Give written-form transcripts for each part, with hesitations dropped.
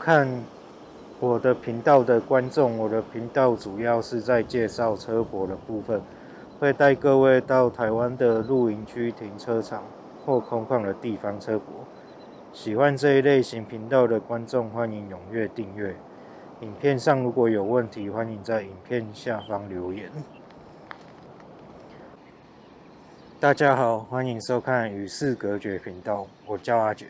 看我的频道的观众，我的频道主要是在介绍车博的部分，会带各位到台湾的露营区、停车场或空旷的地方车博。喜欢这一类型频道的观众，欢迎踊跃订阅。影片上如果有问题，欢迎在影片下方留言。大家好，欢迎收看与世隔绝频道，我叫阿绝。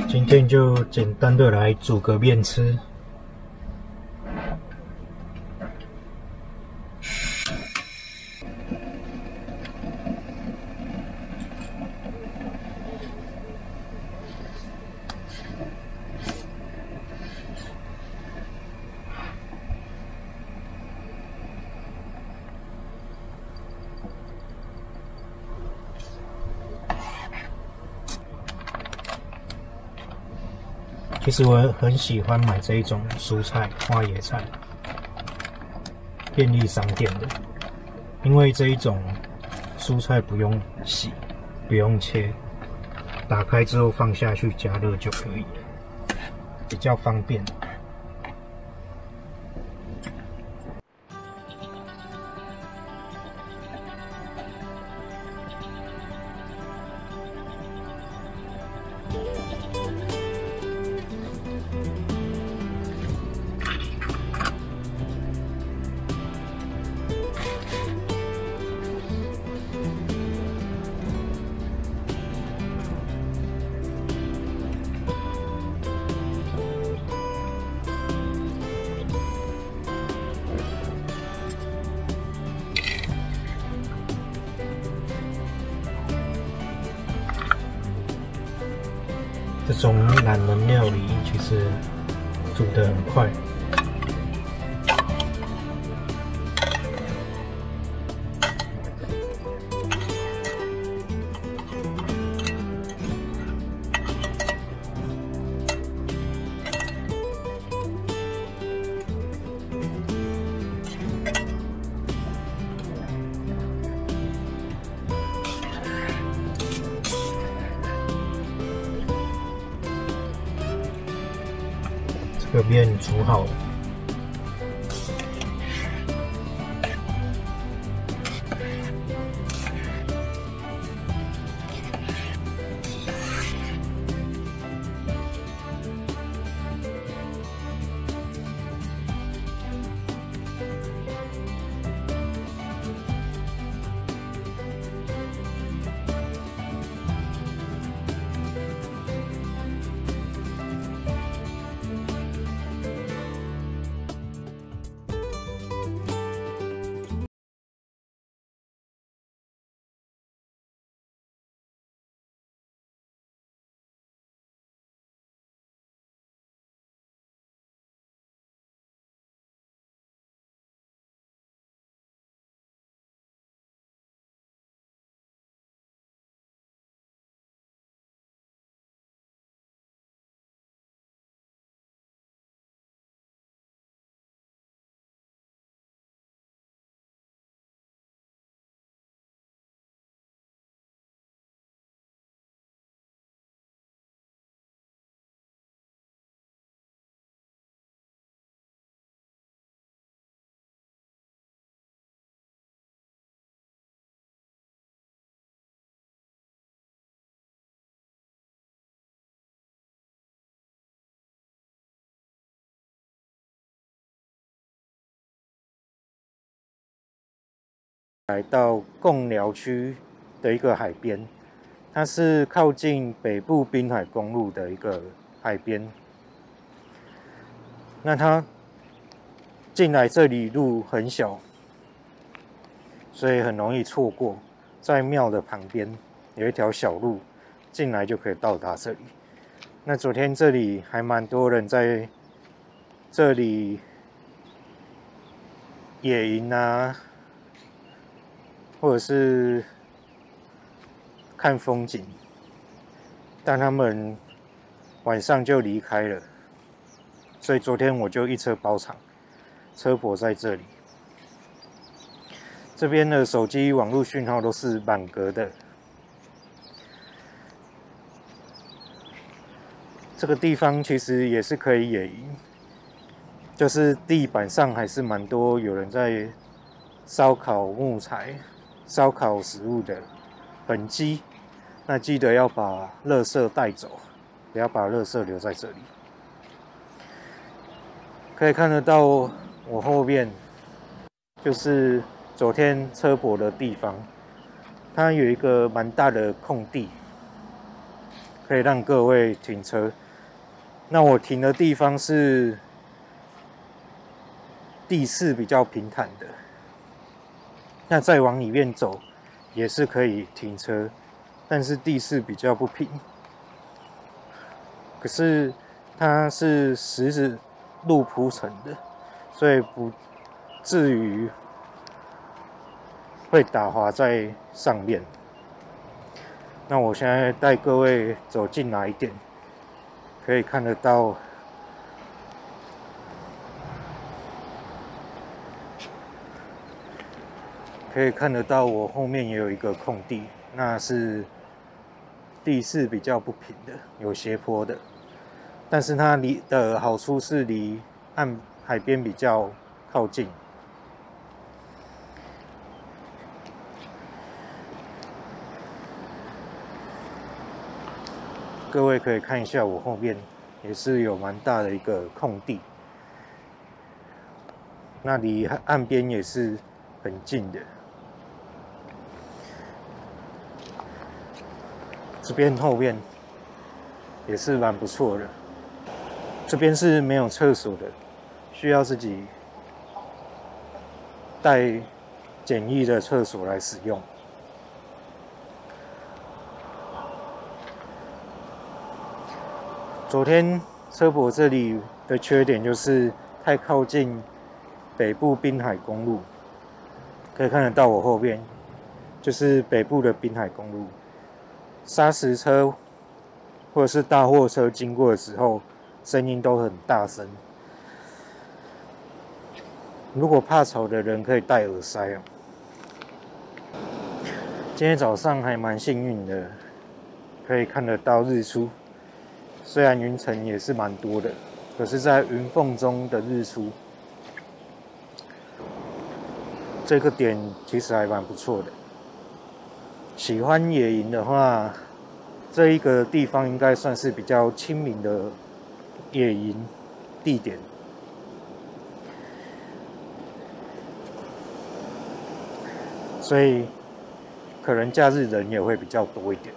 今天就简单的来煮个面吃。其实我很喜欢买这一种蔬菜、花椰菜，便利商店的，因为这一种蔬菜不用洗，不用切，打开之后放下去加热就可以了，比较方便。这种懒人料理其实煮得很快。这个面煮好了，来到贡寮区的一个海边，它是靠近北部滨海公路的一个海边。那它进来这里路很小，所以很容易错过。在庙的旁边有一条小路，进来就可以到达这里。那昨天这里还蛮多人在这里野营啊，或者是看风景，但他们晚上就离开了，所以昨天我就一车包场，车泊在这里。这边的手机网络讯号都是满格的。这个地方其实也是可以野营，就是地板上还是蛮多有人在烧烤木材、烧烤食物的痕迹。那记得要把垃圾带走，不要把垃圾留在这里。可以看得到我后面就是昨天车泊的地方，它有一个蛮大的空地，可以让各位停车。那我停的地方是地势比较平坦的，那再往里面走也是可以停车，但是地势比较不平。可是它是石子路铺成的，所以不至于会打滑在上面。那我现在带各位走进来一点，可以看得到我后面也有一个空地，那是地势比较不平的，有斜坡的。但是它的好处是离海边比较靠近。各位可以看一下我后面也是有蛮大的一个空地，那离岸边也是很近的。这边后面也是蛮不错的。这边是没有厕所的，需要自己带简易的厕所来使用。昨天车泊这里的缺点就是太靠近北部滨海公路，可以看得到我后边就是北部的滨海公路，砂石车或者是大货车经过的时候，声音都很大声。如果怕吵的人可以戴耳塞哦。今天早上还蛮幸运的，可以看得到日出。虽然云层也是蛮多的，可是在云缝中的日出，这个点其实还蛮不错的。喜欢野营的话，这一个地方应该算是比较亲民的野营地点。所以可能假日人也会比较多一点。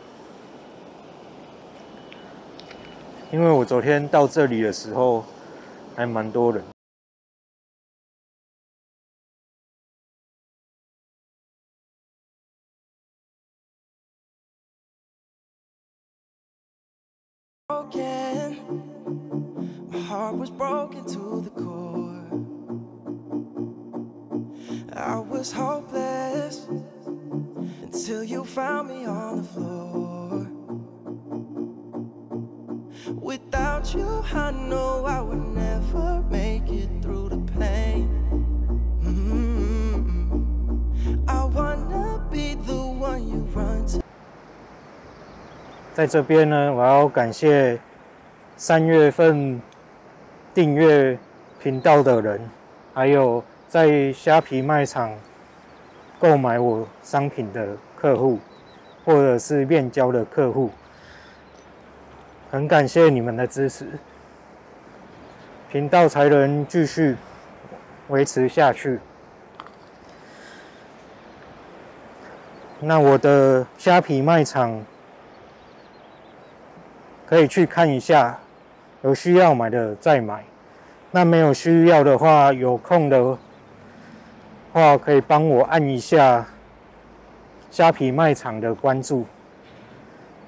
因为我昨天到这里的时候还蛮多人。My heart was broken to the core. I was hopeless until you found me on the floor. Without you, I know I would never make it through the pain. I wanna be the one you run to. 在这边呢，我要感谢3月份订阅频道的人，还有在虾皮卖场购买我商品的客户，或者是面交的客户，很感谢你们的支持，频道才能继续维持下去。那我的虾皮卖场可以去看一下，有需要买的再买。那没有需要的话，有空的话，可以帮我按一下虾皮卖场的关注，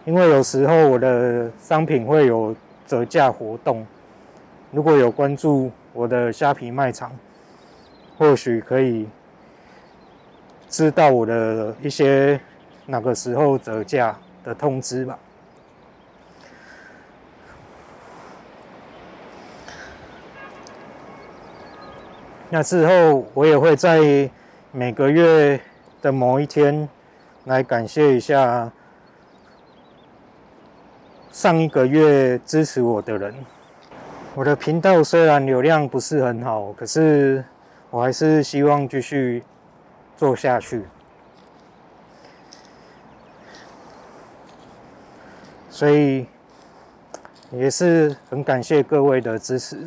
因为有时候我的商品会有折价活动，如果有关注我的虾皮卖场，或许可以知道我的一些哪个时候折价的通知吧。那之后我也会在每个月的某一天来感谢一下上一个月支持我的人。我的频道虽然流量不是很好，可是我还是希望继续做下去。所以也是很感谢各位的支持。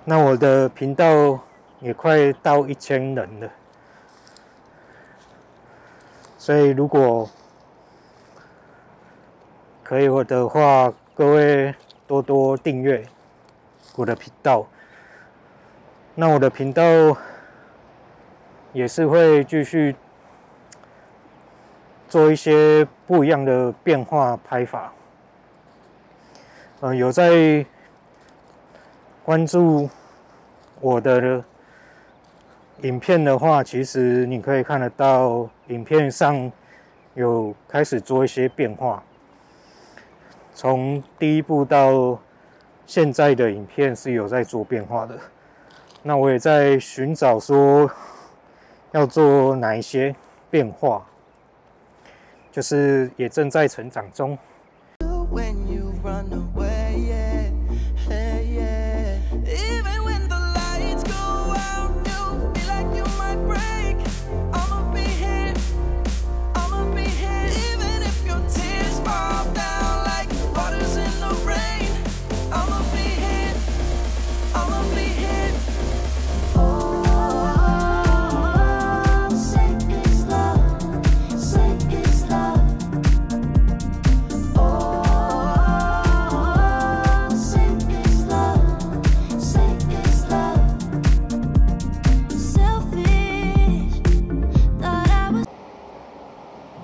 那我的频道也快到1000人了，所以如果可以的话，各位多多订阅我的频道。那我的频道也是会继续做一些不一样的变化拍法。有在关注我的影片的话，其实你可以看得到影片上有开始做一些变化。从第一部到现在的影片是有在做变化的。那我也在寻找说要做哪一些变化，就是也正在成长中。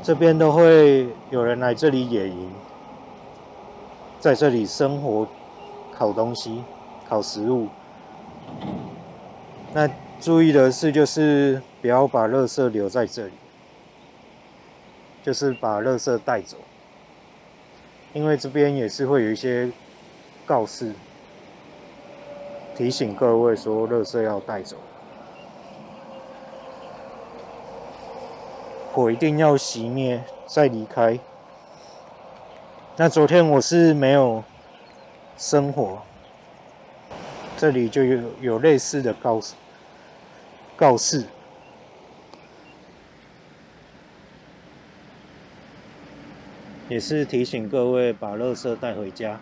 这边都会有人来这里野营，在这里生活、烤东西、烤食物。那注意的是，就是不要把垃圾留在这里，就是把垃圾带走，因为这边也是会有一些告示，提醒各位说垃圾要带走。火一定要熄灭再离开。那昨天我是没有生火，这里就有类似的告示，也是提醒各位把垃圾带回家。